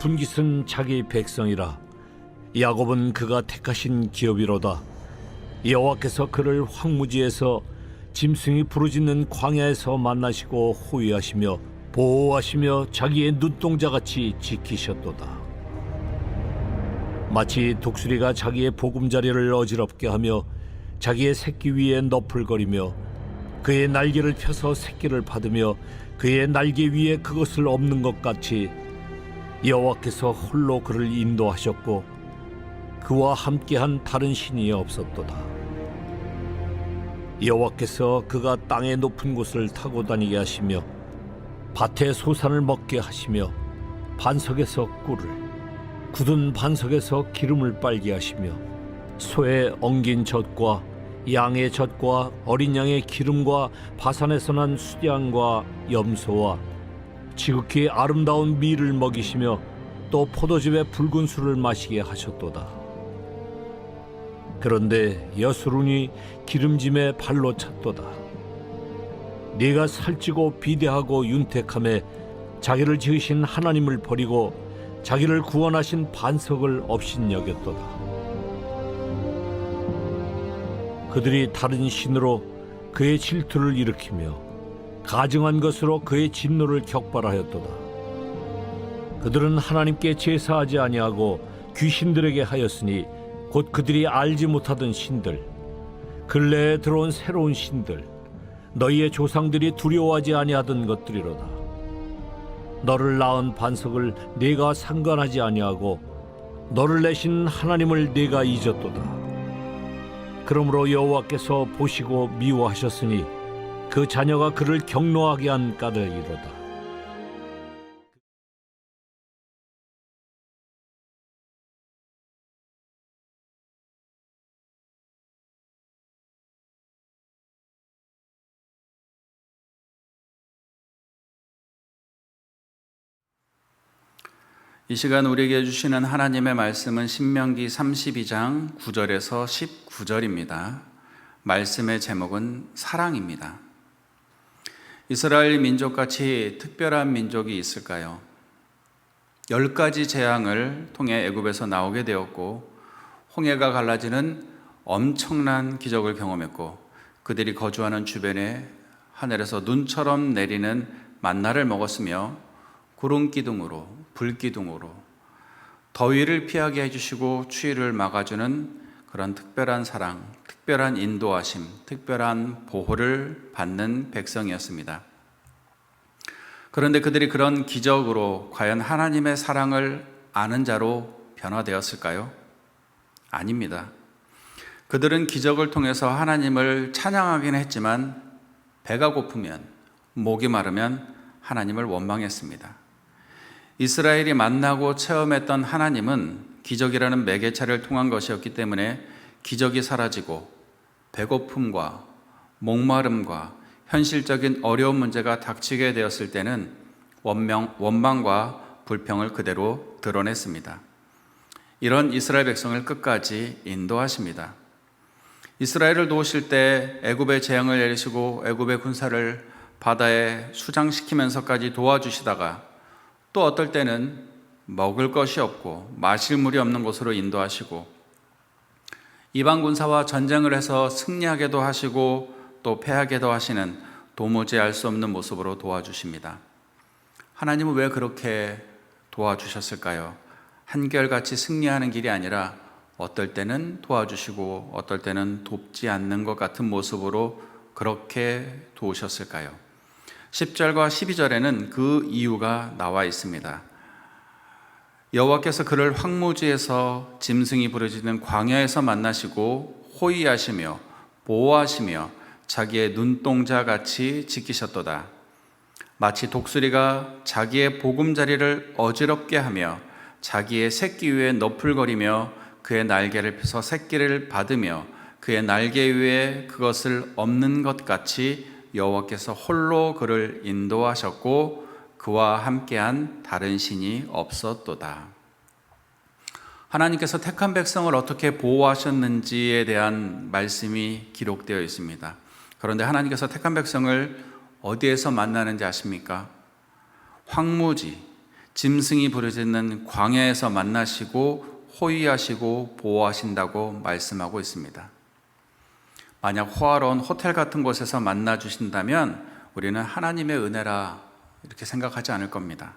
높은 깃은 자기 백성이라. 야곱은 그가 택하신 기업이로다. 여호와께서 그를 황무지에서 짐승이 부르짖는 광야에서 만나시고 호위하시며 보호하시며 자기의 눈동자같이 지키셨도다. 마치 독수리가 자기의 보금자리를 어지럽게 하며 자기의 새끼 위에 너풀거리며 그의 날개를 펴서 새끼를 받으며 그의 날개 위에 그것을 엎는 것 같이 여호와께서 홀로 그를 인도하셨고 그와 함께한 다른 신이 없었도다. 여호와께서 그가 땅의 높은 곳을 타고 다니게 하시며 밭의 소산을 먹게 하시며 반석에서 꿀을, 굳은 반석에서 기름을 빨게 하시며 소의 엉긴 젖과 양의 젖과 어린 양의 기름과 바산에서 난 수량과 염소와 지극히 아름다운 밀을 먹이시며 또 포도즙의 붉은 술을 마시게 하셨도다. 그런데 여수룬이 기름짐에 발로 찼도다. 네가 살찌고 비대하고 윤택함에 자기를 지으신 하나님을 버리고 자기를 구원하신 반석을 업신여겼도다. 그들이 다른 신으로 그의 질투를 일으키며 가증한 것으로 그의 진노를 격발하였도다. 그들은 하나님께 제사하지 아니하고 귀신들에게 하였으니 곧 그들이 알지 못하던 신들, 근래에 들어온 새로운 신들, 너희의 조상들이 두려워하지 아니하던 것들이로다. 너를 낳은 반석을 네가 상관하지 아니하고 너를 내신 하나님을 네가 잊었도다. 그러므로 여호와께서 보시고 미워하셨으니 그 자녀가 그를 경노하게 한 까닭이로다. 이 시간 우리에게 주시는 하나님의 말씀은 신명기 32장 9절에서 19절입니다. 말씀의 제목은 사랑입니다. 이스라엘 민족같이 특별한 민족이 있을까요? 10가지 재앙을 통해 애굽에서 나오게 되었고 홍해가 갈라지는 엄청난 기적을 경험했고 그들이 거주하는 주변에 하늘에서 눈처럼 내리는 만나를 먹었으며 구름 기둥으로 불 기둥으로 더위를 피하게 해주시고 추위를 막아주는 그런 특별한 사랑, 특별한 인도하심, 특별한 보호를 받는 백성이었습니다. 그런데 그들이 그런 기적으로 과연 하나님의 사랑을 아는 자로 변화되었을까요? 아닙니다. 그들은 기적을 통해서 하나님을 찬양하긴 했지만 배가 고프면, 목이 마르면 하나님을 원망했습니다. 이스라엘이 만나고 체험했던 하나님은 기적이라는 매개체를 통한 것이었기 때문에 기적이 사라지고 배고픔과 목마름과 현실적인 어려운 문제가 닥치게 되었을 때는 원망과 불평을 그대로 드러냈습니다. 이런 이스라엘 백성을 끝까지 인도하십니다. 이스라엘을 도우실 때 애굽의 재앙을 내리시고 애굽의 군사를 바다에 수장시키면서까지 도와주시다가 또 어떨 때는 먹을 것이 없고 마실 물이 없는 곳으로 인도하시고 이방 군사와 전쟁을 해서 승리하게도 하시고 또 패하게도 하시는 도무지 알 수 없는 모습으로 도와주십니다. 하나님은 왜 그렇게 도와주셨을까요? 한결같이 승리하는 길이 아니라 어떨 때는 도와주시고 어떨 때는 돕지 않는 것 같은 모습으로 그렇게 도우셨을까요? 10절과 12절에는 그 이유가 나와 있습니다. 여호와께서 그를 황무지에서 짐승이 부르짖는 광야에서 만나시고 호위하시며 보호하시며 자기의 눈동자같이 지키셨도다. 마치 독수리가 자기의 보금자리를 어지럽게 하며 자기의 새끼 위에 너풀거리며 그의 날개를 펴서 새끼를 받으며 그의 날개 위에 그것을 엎는 것 같이 여호와께서 홀로 그를 인도하셨고 그와 함께한 다른 신이 없었도다. 하나님께서 택한 백성을 어떻게 보호하셨는지에 대한 말씀이 기록되어 있습니다. 그런데 하나님께서 택한 백성을 어디에서 만나는지 아십니까? 황무지, 짐승이 부르짖는 광야에서 만나시고 호위하시고 보호하신다고 말씀하고 있습니다. 만약 호화로운 호텔 같은 곳에서 만나 주신다면 우리는 하나님의 은혜라 이렇게 생각하지 않을 겁니다.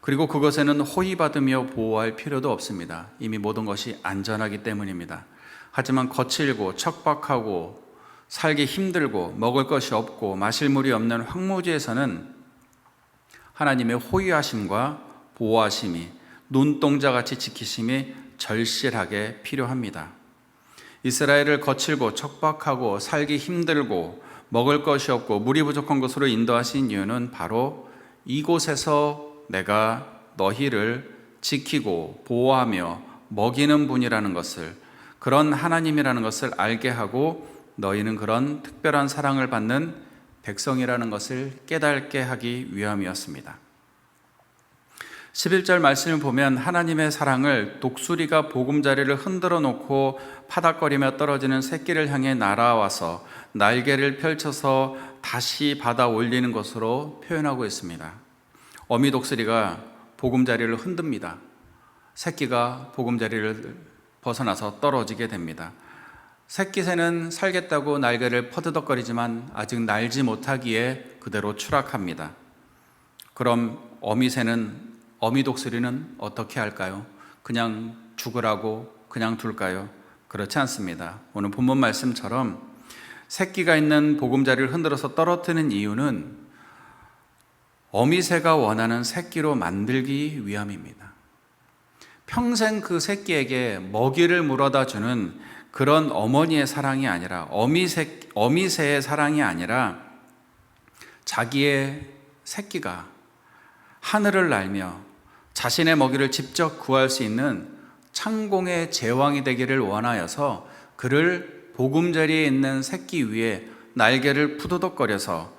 그리고 그것에는 호의받으며 보호할 필요도 없습니다. 이미 모든 것이 안전하기 때문입니다. 하지만 거칠고 척박하고 살기 힘들고 먹을 것이 없고 마실 물이 없는 황무지에서는 하나님의 호의하심과 보호하심이 눈동자같이 지키심이 절실하게 필요합니다. 이스라엘을 거칠고 척박하고 살기 힘들고 먹을 것이 없고 물이 부족한 곳으로 인도하신 이유는 바로 이곳에서 내가 너희를 지키고 보호하며 먹이는 분이라는 것을, 그런 하나님이라는 것을 알게 하고 너희는 그런 특별한 사랑을 받는 백성이라는 것을 깨닫게 하기 위함이었습니다. 11절 말씀을 보면 하나님의 사랑을 독수리가 보금자리를 흔들어 놓고 파닥거리며 떨어지는 새끼를 향해 날아와서 날개를 펼쳐서 다시 받아 올리는 것으로 표현하고 있습니다. 어미 독수리가 보금자리를 흔듭니다. 새끼가 보금자리를 벗어나서 떨어지게 됩니다. 새끼새는 살겠다고 날개를 퍼드덕거리지만 아직 날지 못하기에 그대로 추락합니다. 그럼 어미 독수리는 어떻게 할까요? 그냥 죽으라고 그냥 둘까요? 그렇지 않습니다. 오늘 본문 말씀처럼 새끼가 있는 보금자리를 흔들어서 떨어뜨리는 이유는 어미새가 원하는 새끼로 만들기 위함입니다. 평생 그 새끼에게 먹이를 물어다 주는 그런 어머니의 사랑이 아니라, 어미새의 사랑이 아니라 자기의 새끼가 하늘을 날며 자신의 먹이를 직접 구할 수 있는 창공의 제왕이 되기를 원하여서 그를 보금자리에 있는 새끼 위에 날개를 푸드덕거려서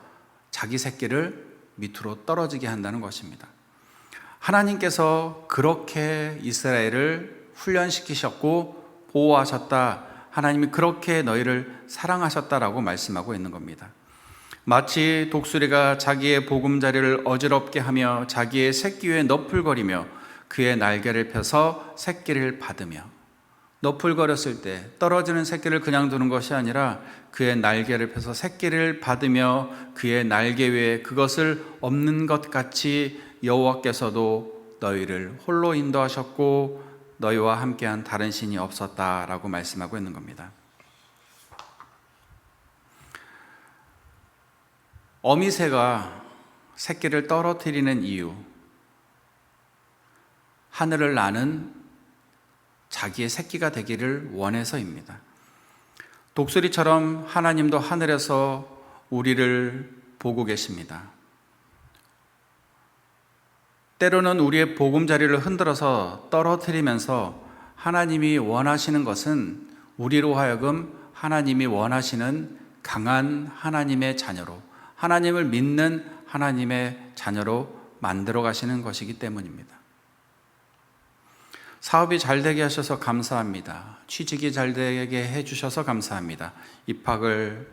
자기 새끼를 밑으로 떨어지게 한다는 것입니다. 하나님께서 그렇게 이스라엘을 훈련시키셨고 보호하셨다. 하나님이 그렇게 너희를 사랑하셨다라고 말씀하고 있는 겁니다. 마치 독수리가 자기의 보금자리를 어지럽게 하며 자기의 새끼 위에 너풀거리며 그의 날개를 펴서 새끼를 받으며, 너풀거렸을 때 떨어지는 새끼를 그냥 두는 것이 아니라 그의 날개를 펴서 새끼를 받으며 그의 날개 위에 그것을 없는 것 같이 여호와께서도 너희를 홀로 인도하셨고 너희와 함께한 다른 신이 없었다라고 말씀하고 있는 겁니다. 어미새가 새끼를 떨어뜨리는 이유, 하늘을 나는 자기의 새끼가 되기를 원해서입니다. 독수리처럼 하나님도 하늘에서 우리를 보고 계십니다. 때로는 우리의 보금자리를 흔들어서 떨어뜨리면서 하나님이 원하시는 것은 우리로 하여금 하나님이 원하시는 강한 하나님의 자녀로, 하나님을 믿는 하나님의 자녀로 만들어 가시는 것이기 때문입니다. 사업이 잘 되게 하셔서 감사합니다. 취직이 잘 되게 해주셔서 감사합니다. 입학을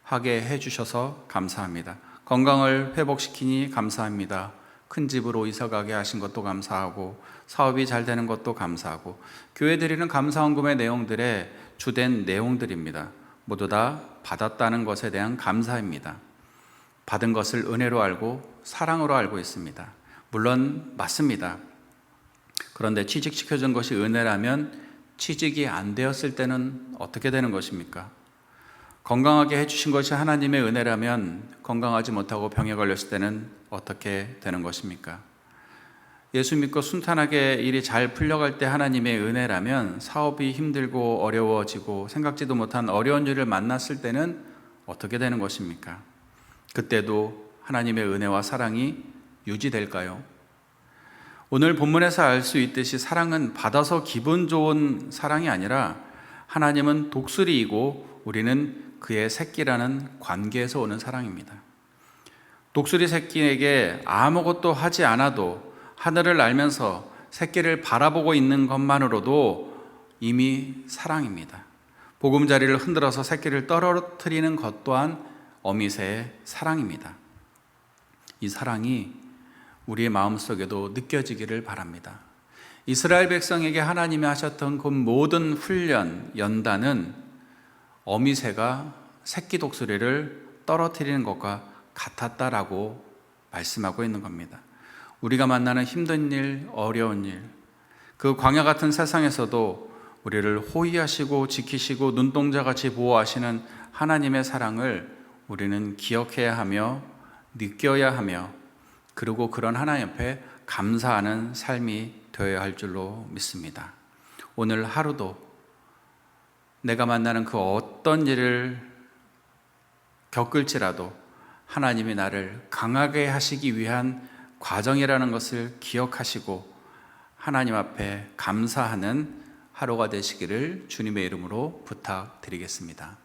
하게 해주셔서 감사합니다. 건강을 회복시키니 감사합니다. 큰 집으로 이사가게 하신 것도 감사하고 사업이 잘 되는 것도 감사하고, 교회 드리는 감사헌금의 내용들의 주된 내용들입니다. 모두 다 받았다는 것에 대한 감사입니다. 받은 것을 은혜로 알고 사랑으로 알고 있습니다. 물론 맞습니다. 그런데 취직시켜준 것이 은혜라면 취직이 안 되었을 때는 어떻게 되는 것입니까? 건강하게 해주신 것이 하나님의 은혜라면 건강하지 못하고 병에 걸렸을 때는 어떻게 되는 것입니까? 예수 믿고 순탄하게 일이 잘 풀려갈 때 하나님의 은혜라면 사업이 힘들고 어려워지고 생각지도 못한 어려운 일을 만났을 때는 어떻게 되는 것입니까? 그때도 하나님의 은혜와 사랑이 유지될까요? 오늘 본문에서 알 수 있듯이 사랑은 받아서 기분 좋은 사랑이 아니라 하나님은 독수리이고 우리는 그의 새끼라는 관계에서 오는 사랑입니다. 독수리 새끼에게 아무것도 하지 않아도 하늘을 날면서 새끼를 바라보고 있는 것만으로도 이미 사랑입니다. 보금자리를 흔들어서 새끼를 떨어뜨리는 것 또한 어미새의 사랑입니다. 이 사랑이 우리의 마음속에도 느껴지기를 바랍니다. 이스라엘 백성에게 하나님이 하셨던 그 모든 훈련, 연단은 어미새가 새끼 독수리를 떨어뜨리는 것과 같았다라고 말씀하고 있는 겁니다. 우리가 만나는 힘든 일, 어려운 일, 그 광야 같은 세상에서도 우리를 호위하시고 지키시고 눈동자같이 보호하시는 하나님의 사랑을 우리는 기억해야 하며 느껴야 하며, 그리고 그런 하나님 앞에 감사하는 삶이 되어야 할 줄로 믿습니다. 오늘 하루도 내가 만나는 그 어떤 일을 겪을지라도 하나님이 나를 강하게 하시기 위한 과정이라는 것을 기억하시고 하나님 앞에 감사하는 하루가 되시기를 주님의 이름으로 부탁드리겠습니다.